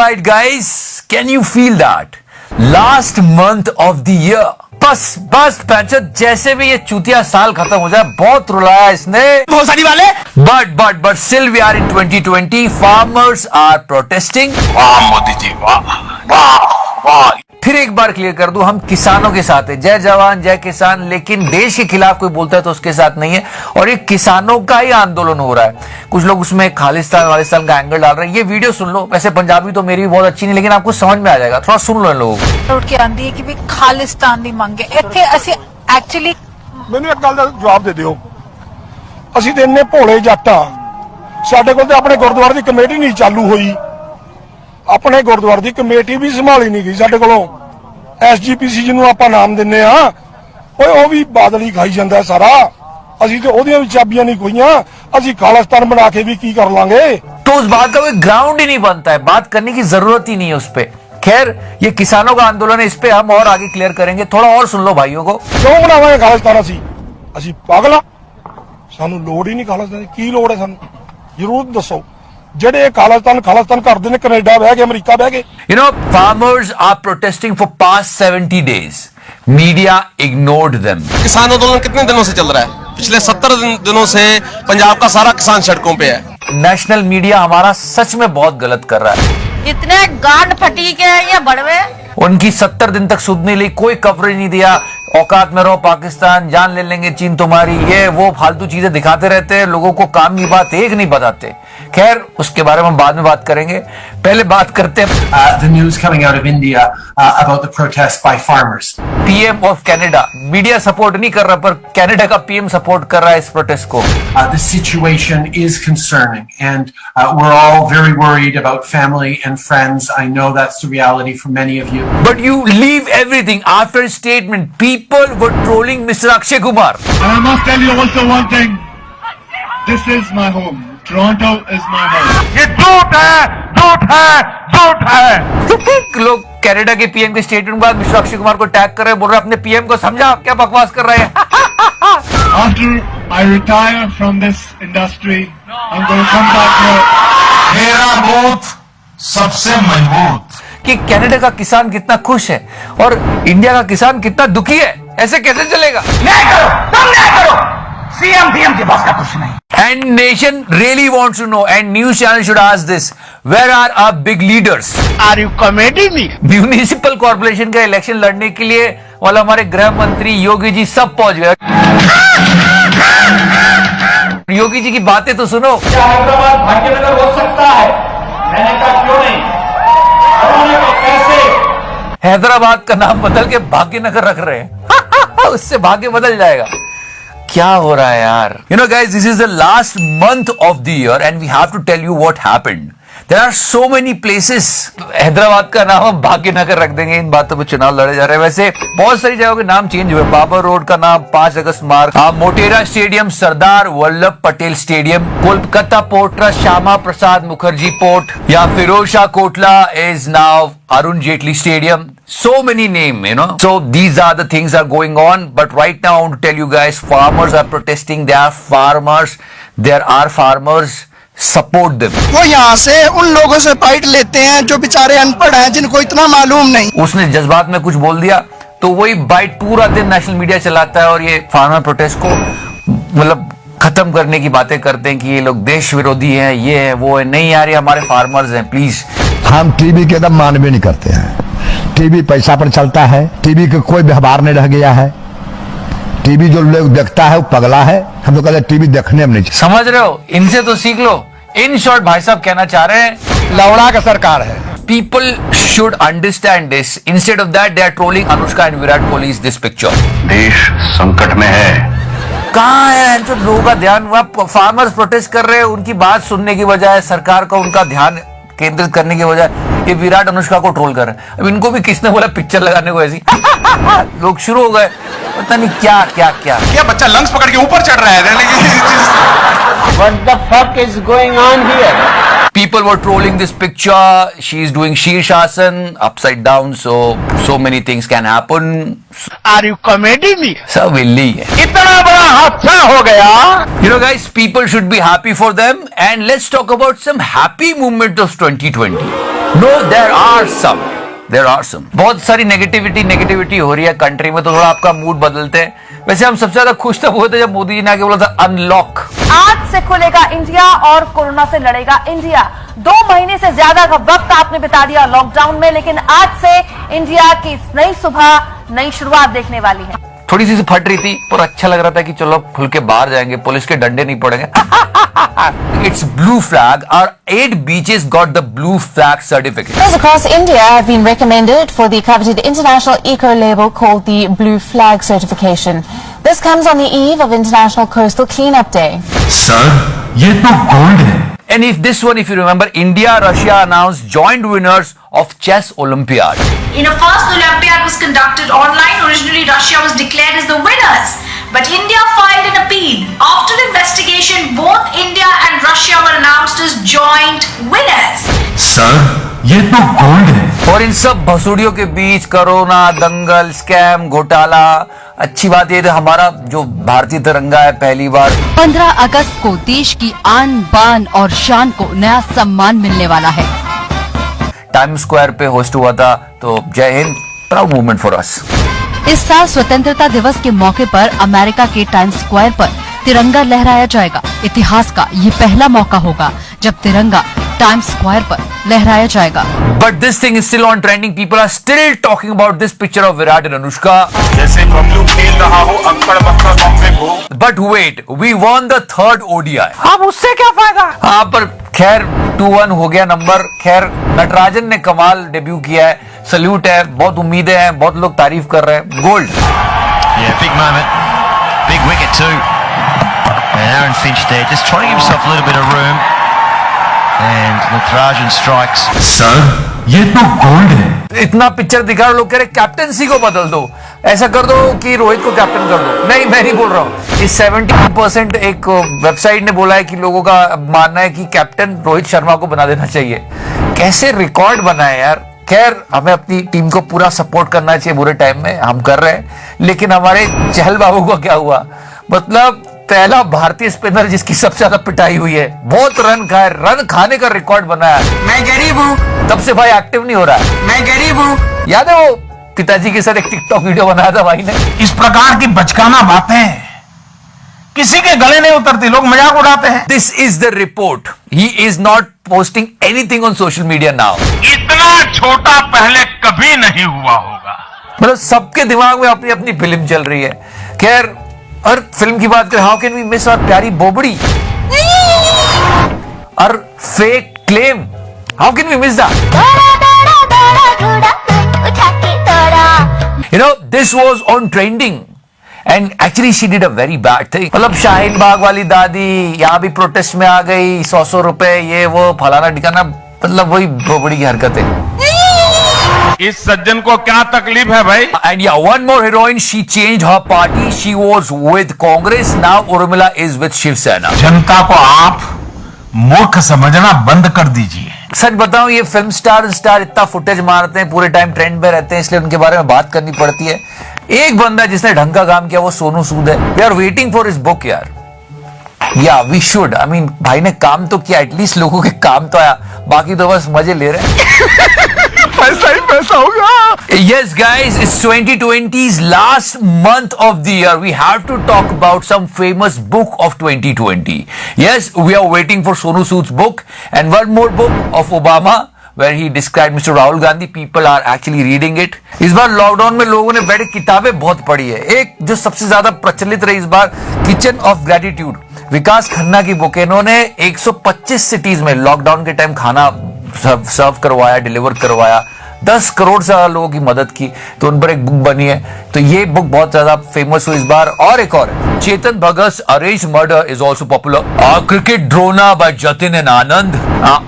Alright guys, can you feel that? Last month of the year. बस puncture जैसे भी ये चूतिया साल खत्म हो जाए, बहुत रुलाया इसने बहुत सारी वाले, but still we are in 2020. Farmers are protesting. वाह मोदी जी, वाह। फिर एक बार क्लियर कर दूं, हम किसानों के साथ है, जय जवान जय किसान, लेकिन देश के खिलाफ कोई बोलता है तो उसके साथ नहीं है। और ये किसानों का ही आंदोलन हो रहा है। कुछ लोग उसमें खालिस्तान वालिस्तान का एंगल डाल रहे हैं। ये वीडियो सुन लो, वैसे पंजाबी तो मेरी भी बहुत अच्छी नहीं, लेकिन आपको समझ में आ जाएगा, थोड़ा सुन लो इन लोगों को। उठ के आंदी है कि भी खालिस्तान दी मंग है ਇੱਥੇ ਅਸੀਂ एक्चुअली ਮੈਨੂੰ ਇੱਕ ਗੱਲ ਦਾ ਜਵਾਬ ਦੇ ਦਿਓ। ਅਸੀਂ ਤੇ ਇੰਨੇ ਭੋਲੇ ਜੱਟ ਆ, ਸਾਡੇ ਕੋਲ ਤੇ ਆਪਣੇ ਗੁਰਦੁਆਰੇ ਦੀ ਕਮੇਟੀ ਨਹੀਂ ਚਾਲੂ ਹੋਈ, ਆਪਣੇ ਗੁਰਦੁਆਰੇ ਦੀ ਕਮੇਟੀ ਵੀ ਸੰਭਾਲੀ ਨਹੀਂ ਗਈ ਸਾਡੇ ਕੋਲੋਂ। ਐਸਜੀਪੀਸੀ ਜਿਹਨੂੰ ਆਪਾਂ ਨਾਮ ਦਿੰਨੇ ਆ, ਓਏ ਉਹ ਵੀ ਬਾਦਲ ਹੀ ਖਾਈ ਜਾਂਦਾ ਸਾਰਾ। ਅਸੀਂ ਤੇ ਉਹਦੀਆਂ ਵੀ ਚਾਬੀਆਂ ਨਹੀਂ ਖੋਈਆਂ, ਅਸੀਂ ਖਾਲਿਸਤਾਨ ਬਣਾ ਕੇ ਵੀ ਕੀ ਕਰ ਲਾਂਗੇ। तो उस बात का कोई ग्राउंड ही नहीं बनता है, बात करने की जरूरत ही नहीं है उस पे। खैर, ये किसानों का आंदोलन है, इस पे हम और आगे क्लियर करेंगे। थोड़ा और सुन लो भाइयों को। क्यों बनावांगे खालिस्तान? ਅਸੀਂ ਪਾਗਲ ਆ? ਸਾਨੂੰ ਲੋੜ ਹੀ ਨਹੀਂ ਖਾਲਿਸਤਾਨ ਦੀ। ਕੀ ਲੋੜ ਹੈ ਸਾਨੂੰ? ਜ਼ਰੂਰ ਦੱਸੋ। ਜਿਹੜੇ ਖਾਲਿਸਤਾਨ ਕਰਦੇ ਨੇ, ਕੈਨੇਡਾ ਬਹਿ ਗਏ, ਅਮਰੀਕਾ ਬਹਿ ਗਏ। You know, farmers are protesting for past 70 days. Media ignored them. किसान आंदोलन कितने दिनों से चल रहा है? पिछले 70 दिनों से पंजाब का सारा किसान सड़कों पे है। नेशनल मीडिया हमारा सच में बहुत गलत कर रहा है। इतने गांड फटी के ये बड़वे उनकी 70 दिन तक सुधने लिए कोई कवरेज नहीं दिया। औकात में रहो पाकिस्तान, जान ले लेंगे चीन तुम्हारी, ये वो फालतू चीजें दिखाते रहते हैं, लोगों को काम की बात एक नहीं बताते। खैर, उसके बारे में बाद में बात करेंगे, पहले बात करते हैं the news coming out of India about the protests by farmers. PM of Canada media support नहीं कर रहा, पर कनाडा का पीएम सपोर्ट कर रहा है इस प्रोटेस्ट को। The situation is concerning, and we're all very worried about family and friends. I know that's the reality for many of you. But you leave everything after a statement. People were trolling Mr. Akshay Kumar. And I must tell you also one thing. This is my home. Toronto is my home. ये झूठ है। लोग Canada के PM के statement के बाद mister Akshay Kumar को tag कर रहे हैं, बोल रहे अपने पीएम को समझा आप क्या बकवास कर रहे हैं। After I retire from this industry, I'm going to come back here. मेरा बूथ सबसे मजबूत। कि कनाडा का किसान कितना खुश है और इंडिया का किसान कितना दुखी है, ऐसे कैसे चलेगा? नहीं करो, तुम नहीं करो। सीएम पीएम के पास का कुछ नहीं। And nation really wants to know, and news channel should ask this: where are our big leaders? Are you comedy me? Municipal corporation का इलेक्शन लड़ने के लिए वाला हमारे गृह मंत्री योगी जी सब पहुंच गए। योगी जी की बातें तो सुनो। हैदराबाद भाग्यनगर हो सकता है, मैंने कहा क्यों नहीं, उन्होंने कहा कैसे? हैदराबाद का नाम बदल के भाग्यनगर रख रहे हैं। उससे भाग्य बदल जाएगा। क्या हो रहा है यार? You know guys, this is the last month of the year and we have to tell you what happened. There are so many places. Hyderabad का नाम हम भाग्यनगर रख देंगे, इन बातों पे चुनाव लड़े जा रहे हैं। वैसे बहुत सारी जगहों के नाम चेंज हुए। बाबर रोड का नाम 5 अगस्त मार्ग, Motera stadium Sardar Vallabh Patel stadium, Kolkata port trust Shyama Prasad Mukherjee port, या Feroz Shah Kotla is now Arun Jaitley Stadium. So many names, you know. So these are the things are going on. But right now I want to tell you guys, farmers are protesting. They are farmers. There are farmers. Support them. वो यहाँ से उन लोगों से fight लेते हैं जो बेचारे अनपढ़ हैं, जिनको इतना मालूम नहीं। उसने जज्बात में कुछ बोल दिया तो वही बाइट पूरा दिन नेशनल मीडिया चलाता है और ये फार्मर प्रोटेस्ट को मतलब खत्म करने की बातें करते हैं कि ये लोग देश विरोधी हैं, ये है वो है। नहीं यार, ये हमारे फार्मर्स हैं, प्लीज। हम टीवी के एकदम मानवे नहीं करते हैं। टीवी पैसा पर चलता है, टीवी का कोई व्यवहार नहीं रह गया है। टीवी जो लोग देखता है वो पगला है। हम तो कहते टीवी देखने में नहीं। समझ रहे हो? इनसे तो सीख लो। इन शॉर्ट भाई साहब कहना चाह रहे हैं लौड़ा का सरकार है। People should understand this. Instead of that, they are trolling Anushka and Virat Kohli's this picture. देश संकट में है। कहाँ है इन सब लोगों का ध्यान? वहाँ फार्मर्स प्रोटेस्ट कर रहे हैं, उनकी बात सुनने की बजाय सरकार का उनका ध्यान केंद्रित करने के बजाय ये विराट अनुष्का को ट्रोल कर रहे हैं। अब इनको भी किसने बोला पिक्चर लगाने को ऐसी? लोग शुरू हो गए, पता नहीं क्या क्या क्या क्या बच्चा लंग्स पकड़ के ऊपर चढ़ रहा है। What the fuck is going on here? People were trolling this picture. She is doing Sheershasan upside down, so many things can happen. Are you comedy me? सब विल्ली है। इतना बड़ा हादसा हो गया। You know guys, people should be happy for them, and let's talk about some happy movement of 2020. No, there are some. बहुत सारी negativity हो रही है कंट्री में, तो थोड़ा आपका मूड बदलते हैं। वैसे हम सबसे ज्यादा खुश तब हुए थे जब मोदी जी ने आके बोला था अनलॉक। आज से खुलेगा इंडिया और कोरोना से लड़ेगा इंडिया। 2 महीने से ज्यादा का वक्त आपने बिता दिया लॉकडाउन में, लेकिन आज से इंडिया की नई सुबह, नई शुरुआत देखने वाली है। थोड़ी सी फट रही थी, पर अच्छा लग रहा था कि चलो खुल के बाहर जाएंगे, पुलिस के डंडे नहीं पड़ेंगे। It's blue flag. Our 8 beaches got the blue flag certificate. Beaches across India have been recommended for the coveted international eco-label called the Blue Flag certification. This comes on the eve of International Coastal Cleanup Day. Sir, ये तो gold है. And if this one, if you remember, India, Russia announced joint winners of Chess Olympiad. In a first Olympiad was conducted online. Originally, Russia was declared as the winners, but India filed an appeal. After investigation, both India and Russia were announced as joint winners. Sir, ये तो gold है. और इन सब भसुड़ियों के बीच corona, दंगल, scam, घोटाला, अच्छी बात ये हमारा जो भारतीय तिरंगा है पहली बार 15 अगस्त को देश की आन बान और शान को नया सम्मान मिलने वाला है। टाइम स्क्वायर पे होस्ट हुआ था, तो जय Hind, proud movement for us. इस साल स्वतंत्रता दिवस के मौके पर अमेरिका के टाइम स्क्वायर पर तिरंगा लहराया जाएगा। इतिहास का ये पहला मौका होगा जब तिरंगा टाइम स्क्वायर पर लहराया जाएगा। But this thing is still on trending. People are still talking about this picture of Virat and Anushka. जैसे बबलू खेल रहा हो अंकड़ बक्कड़ बम्बे को। But wait, we won the 3rd ODI. अब उससे क्या फायदा? हाँ, पर खैर 2-1 हो गया नंबर। खैर नटराजन ने कमाल डेब्यू किया है, सल्यूट है, बहुत उम्मीदें हैं, बहुत लोग तारीफ कर रहे हैं। Gold. Yeah, big moment, big wicket too, and Aaron Finch there just trying to give himself a little bit of room. And Natarajan strikes. Sir, ये तो gold है. इतना पिक्चर दिखा लोग कह रहे कैप्टनसी को बदल दो, ऐसा कर दो कि रोहित को कैप्टन कर दो। नहीं, मैं नहीं बोल रहा हूँ। इस 70% एक वेबसाइट ने बोला है कि लोगों का मानना है कि कैप्टन रोहित शर्मा को बना देना चाहिए। कैसे रिकॉर्ड बना है यार। खैर हमें अपनी टीम को पूरा सपोर्ट करना चाहिए बुरे टाइम में, हम कर रहे हैं, लेकिन हमारे चहल बाबू को क्या हुआ, मतलब पहला भारतीय स्पिनर जिसकी सबसे ज्यादा पिटाई हुई है, बहुत रन खाए, रन खाने का रिकॉर्ड बनाया। मैं गरीब हूँ, तब से भाई एक्टिव नहीं हो रहा है। मैं गरीब हूँ। याद है वो पिताजी के साथ एक टिकटॉक वीडियो बनाया था भाई ने। इस प्रकार की बचकाना बातें किसी के गले नहीं उतरती, लोग मजाक उड़ाते हैं। This is the report. He is not posting anything on social media now. इतना छोटा पहले कभी नहीं हुआ होगा। मतलब सबके दिमाग में अपनी अपनी फिल्म चल रही है। खैर और फिल्म की बात करें, how can we miss our प्यारी बोबड़ी और fake claim, how can we miss that? You know, this was on trending and actually she did a very bad thing. मतलब शाहीन बाग वाली दादी यहाँ भी प्रोटेस्ट में आ गई, 100 रुपए ये वो फलाना ठिकाना, मतलब वही बोबड़ी की हरकतें। इस सज्जन को क्या तकलीफ है भाई? And yeah, one more heroine, she changed her party. She was with Congress. Now Urmila is with Shiv Sena. जनता को आप मूर्ख समझना बंद कर दीजिए। सच बताऊं, ये फिल्म स्टार इतना फुटेज मारते हैं, पूरे टाइम ट्रेंड में रहते हैं, इसलिए उनके बारे में बात करनी पड़ती है। एक बंदा जिसने ढंग का काम किया वो सोनू सूद है। We are waiting for his book यार। या वी शुड, आई मीन भाई ने काम तो किया, एटलीस्ट लोगों के काम तो आया, बाकी तो बस मजे ले रहे हैं। पैसा ही पैसा होगा। Yes guys, it's 2020's last month of the year. We have to talk about some famous book of 2020. Yes, we are waiting for Sonu Sood's book and one more book of Obama where he described Mr. Rahul Gandhi. People are actually reading it. इस बार lockdown में लोगों ने बैठ किताबें बहुत पढ़ी है। एक जो सबसे ज्यादा प्रचलित रही इस बार, किचन ऑफ ग्रेटिट्यूड, विकास खन्ना की बुक है। इन्होंने 125 सिटीज में लॉकडाउन के टाइम खाना सर्व करवाया, डिलीवर करवाया, 10 करोड़ से ज्यादा लोगों की मदद की, तो उन पर एक बुक बनी है। तो ये बुक बहुत ज्यादा फेमस हुई इस बार। और एक और है, Chetan Bhagat arrange murder is also popular. Cricket Drona by Jatin and Anand,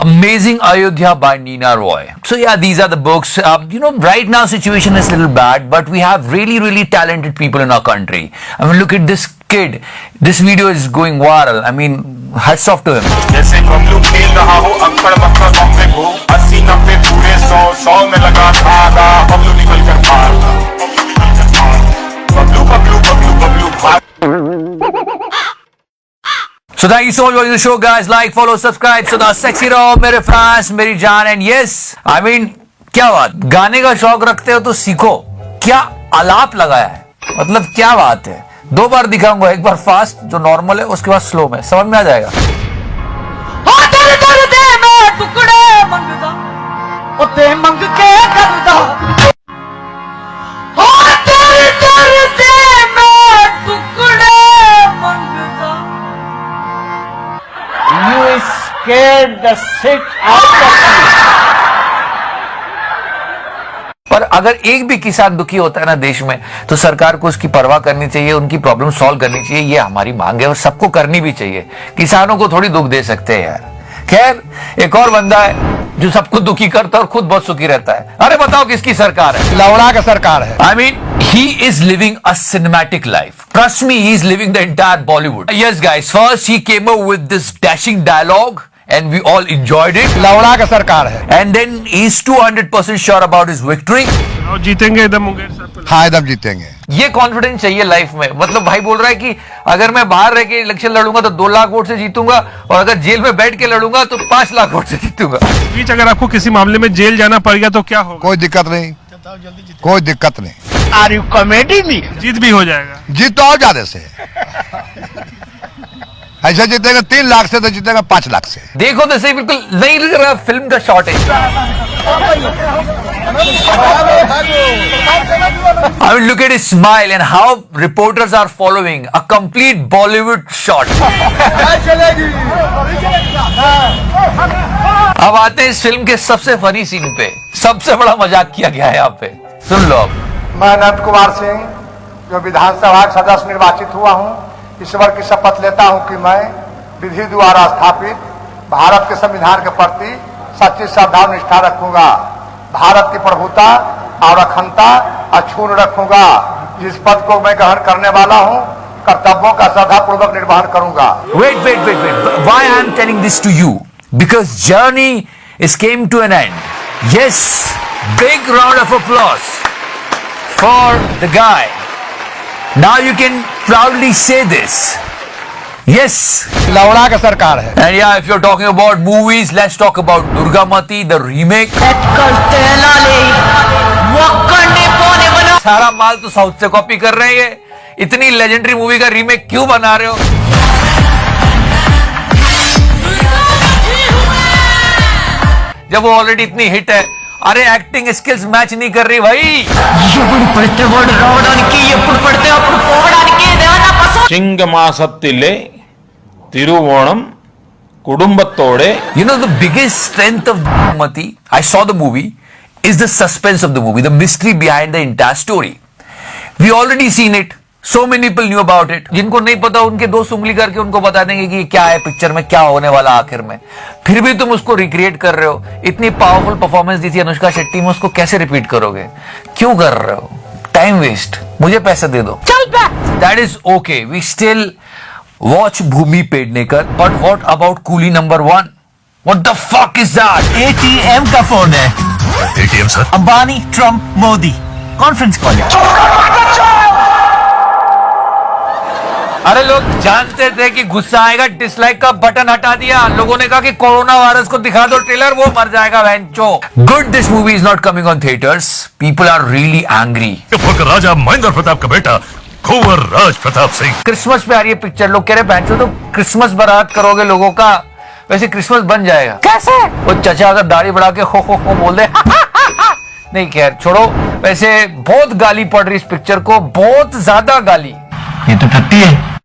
amazing Ayodhya by Neena Roy. So yeah, these are the books. You know, right now situation is a little bad, but we have really talented people in our country. I mean, look at this kid. This video is going viral. I mean, hats off to him. जैसे बबलू खेल रहा हो अंकड़ बक्कड़ बम्बे को, 80-90 पूरे 100 में लगा धागा, बबलू निकल कर भागा, बबलू बबलू बबलू बबलू भाग। So So thank you so much for watching the show, guys. Like, follow, subscribe. So sexy रहो मेरे फ्रांस, मेरी जान. And yes, I mean, क्या बात, गाने का शौक रखते हो तो सीखो. क्या आलाप लगाया है, मतलब क्या बात है. 2 बार दिखाऊंगा, एक बार फास्ट जो नॉर्मल है, उसके बाद स्लो में, समझ में आ जाएगा. टुकड़े मंगदा उते मंग के करदा हो तेरे दर्दे मैं टुकड़े मंगदा You scared the shit out of me. पर अगर एक भी किसान दुखी होता है ना देश में, तो सरकार को उसकी परवाह करनी चाहिए, उनकी प्रॉब्लम सॉल्व करनी चाहिए. ये हमारी मांग है और सबको करनी भी चाहिए. किसानों को थोड़ी दुख दे सकते हैं यार. खैर, एक और बंदा है जो सबको दुखी करता है और खुद बहुत सुखी रहता है. अरे बताओ किसकी सरकार है? लवड़ा का सरकार है. I mean, he is living a cinematic life. Trust me, he is living the entire Bollywood. Yes, guys. First, he came up with this dashing dialogue, and we all enjoyed it. लवड़ा का सरकार है. And then he's 200% sure about his victory. और जीतेंगे एकदम मुंगेर साहब. हाँ, एकदम जीतेंगे. ये कॉन्फिडेंस चाहिए लाइफ में. मतलब भाई बोल रहा है कि अगर मैं बाहर रह के इलेक्शन लड़ूंगा तो 2 लाख वोट से जीतूंगा, और अगर जेल में बैठ के लड़ूंगा तो 5 लाख वोट से जीतूंगा. बीच अगर आपको किसी मामले में जेल जाना पड़ गया तो क्या होगा? कोई दिक्कत नहीं, कोई दिक्कत नहीं. Are you comedy me? जीत भी हो जाएगा. जीत तो और ज्यादा से. ऐसा जीतेगा 3 लाख से तो जीतेगा 5 लाख से. देखो तो सही, बिल्कुल नहीं लग रहा फिल्म का शॉट है. I mean, look at his smile and how reporters are following a complete Bollywood shot. अब आते हैं इस फिल्म के सबसे फनी सीन पे. सबसे बड़ा मजाक किया गया है यहाँ पे, सुन लो अब. मैं अनंत कुमार सिंह, जो विधानसभा सदस्य निर्वाचित हुआ हूं, ईश्वर की शपथ लेता हूं कि मैं विधि द्वारा स्थापित भारत के संविधान के प्रति सच्ची श्रद्धा और निष्ठा रखूंगा. भारत की प्रभुता और अखंडता अक्षुण्ण रखूंगा. जिस पद को मैं ग्रहण करने वाला हूं, कर्तव्यों का श्रद्धापूर्वक निर्वहन करूंगा. Wait. Why I am telling this to you? Because journey is came to an end. Yes, big round of applause for the guy. Now you can proudly say this. Yes, लवड़ा का सरकार है. and yeah, if you're talking about movies, let's talk about Durgamati, the remake. सारा माल तो south से copy कर रहे हैं. इतनी लेजेंडरी मूवी का रीमेक क्यों बना रहे हो? जब वो ऑलरेडी इतनी हिट है. अरे एक्टिंग स्किल्स मैच नहीं कर रही भाई. ചിങ്ങമാസത്തിലെ Thiruvonam കുടുംബത്തോടെ. You know, the biggest strength of Durgamati, I saw the movie, is the suspense of the movie, the mystery behind the entire story. We already seen it. So many people knew about it. जिनको नहीं पता उनके 2 उंगली करके उनको बता देंगे कि क्या है पिक्चर में, क्या होने वाला आखिर में. फिर भी तुम उसको रिक्रिएट कर रहे हो. इतनी पावरफुल परफॉर्मेंस दी थी अनुष्का शेट्टी में, उसको कैसे रिपीट करोगे? क्यों कर रहे हो? Time waste. मुझे पैसे दे दो. चल पे. That is okay. We still watch Bhumi Pednekar. But what about Coolie number 1? What the fuck is that? ATM का फोन है. ATM sir. Ambani, Trump, Modi conference call है. अरे लोग जानते थे कि गुस्सा आएगा, डिसलाइक का बटन हटा दिया. लोगों ने कहा कि कोरोना वायरस को दिखा दो ट्रेलर, वो मर जाएगा वेंचो. Good, this movie is not coming on theatres. People are really angry. Raja Mahendra Pratap का बेटा कुंवर राज प्रताप सिंह. क्रिसमस पे आ रही है पिक्चर. लोग कह रहे वेंचो तो क्रिसमस बारात करोगे लोगों का. वैसे क्रिसमस बन जाएगा कैसे? वो चचा अगर दाढ़ी बढ़ा के हो बोल दे नहीं, खैर छोड़ो. वैसे बहुत गाली पड़ रही इस पिक्चर को, बहुत ज्यादा गाली. ये तो टट्टी है.